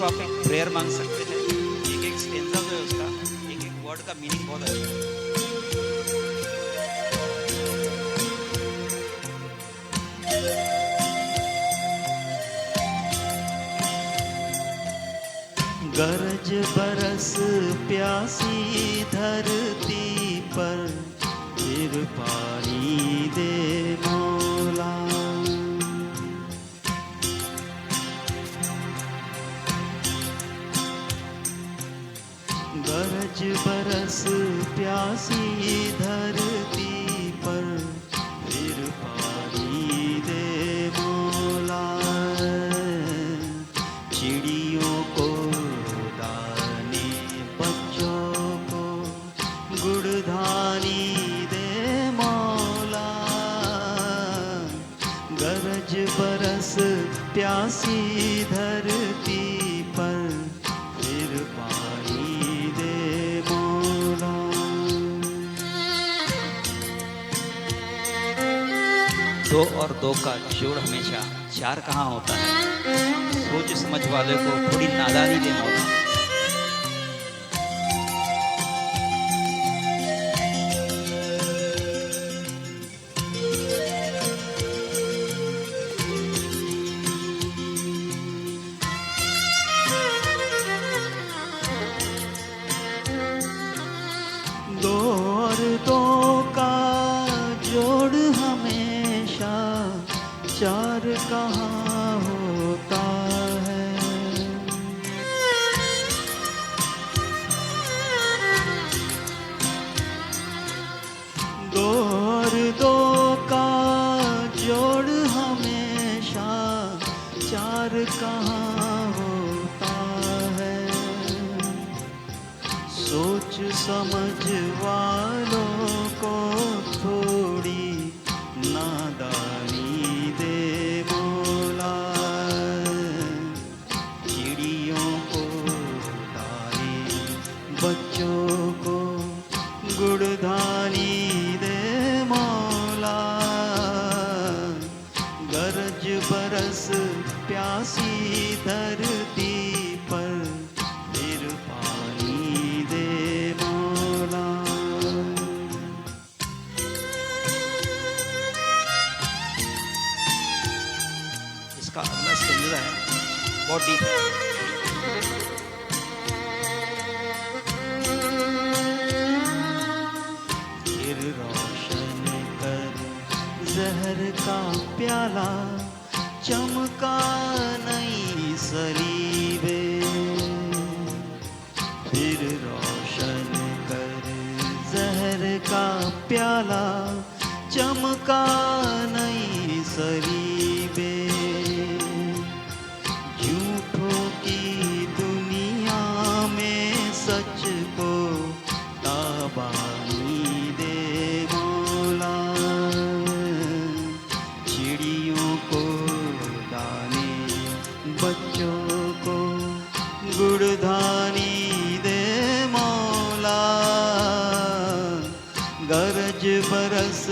को आप एक प्रेयर मांग सकते हैं। एक एक स्टेंजा जो है उसका एक एक वर्ड का मीनिंग बहुत अच्छा है। गरज बरस प्यासी धरती पर, फिर पानी दे मौला। गरज बरस प्यासी धरती पर, फिर पानी दे मौला। चिड़ियों को दाने, बच्चों को गुड़धानी दे मौला। गरज बरस प्यासी धरती पर, फिर पानी दे मौला। 2 और 2 का जोड़ हमेशा 4 कहाँ होता है? सोच समझ वाले को थोड़ी नादानी दे मौला। दो और 2 का जोड़ हमेशा 4 कहाँ होता है? दो और 2 का जोड़ हमेशा 4 कहाँ होता है? सोच समझ वालों को थोड़ी नादानी दे मौला। चिड़ियों को दाने, बच्चों को गुड़धानी दे मौला। गरज बरस प्यासी धरती पर, फिर पानी दे मौला। इसका अगला स्टेंजा है बहुत डीप है। फिर रोशन कर जहर का प्याला, चमका नई सलीबे। फिर रोशन कर जहर का प्याला, चमका नई सलीबे। झूठों की दुनिया में सच को ताबानी दे मौला। चिड़ियों को दाने, बच्चों को गुड़धानी दे मौला। गरज बरस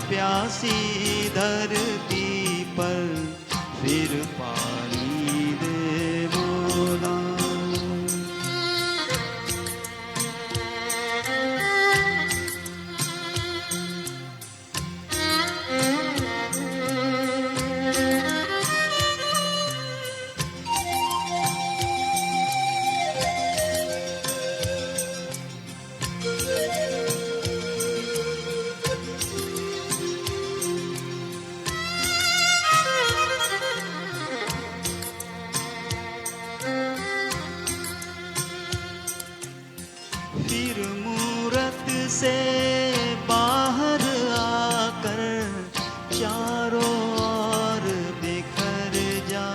प्यासी धरती पर, फिर पानी दे मौला। फिर मूरत से बाहर आकर चारों ओर बिखर जा।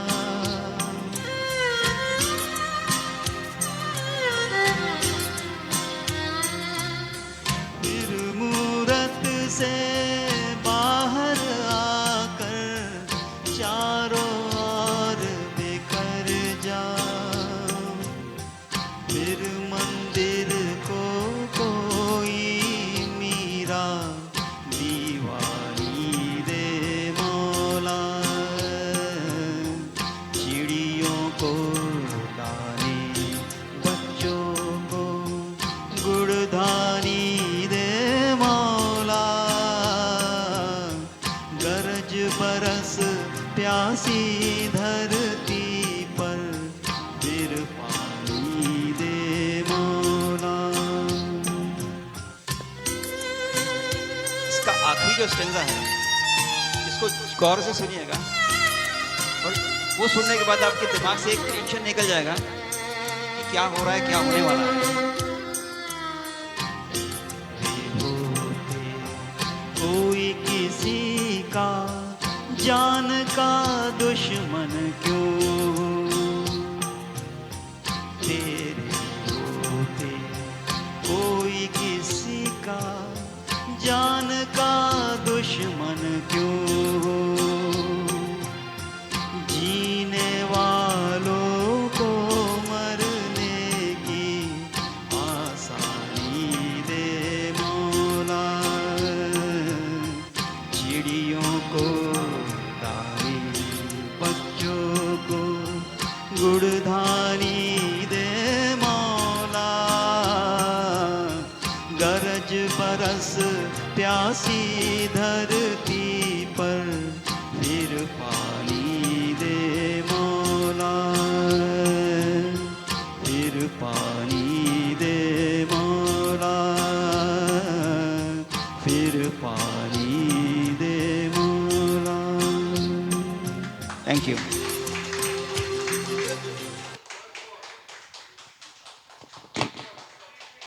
फिर मूरत से बाहर आकर चारों ओर बिखर जा। फिर मंदिर को कोई मीरा दीवानी दे मौला। बरस प्यासी धरती पर फिर पानी दे मौला। इसका आखिरी जो स्टेंजा है इसको गौर से सुनिएगा और वो सुनने के बाद आपके दिमाग से एक टेंशन निकल जाएगा कि क्या हो रहा है, क्या होने वाला है। कोई किसी का जान का दुश्मन क्यों, तेरे होते कोई किसी का जान का दुश्मन क्यों, जीने वालों को मरने की आसानी दे मौला। चिड़ियों को दारी, बच्चों को गुड़धानी दे मौला। गरज बरस प्यासी धरती पर फिर पानी दे मौला, फिर पानी दे मौला, फिर पानी दे मौला। Thank you.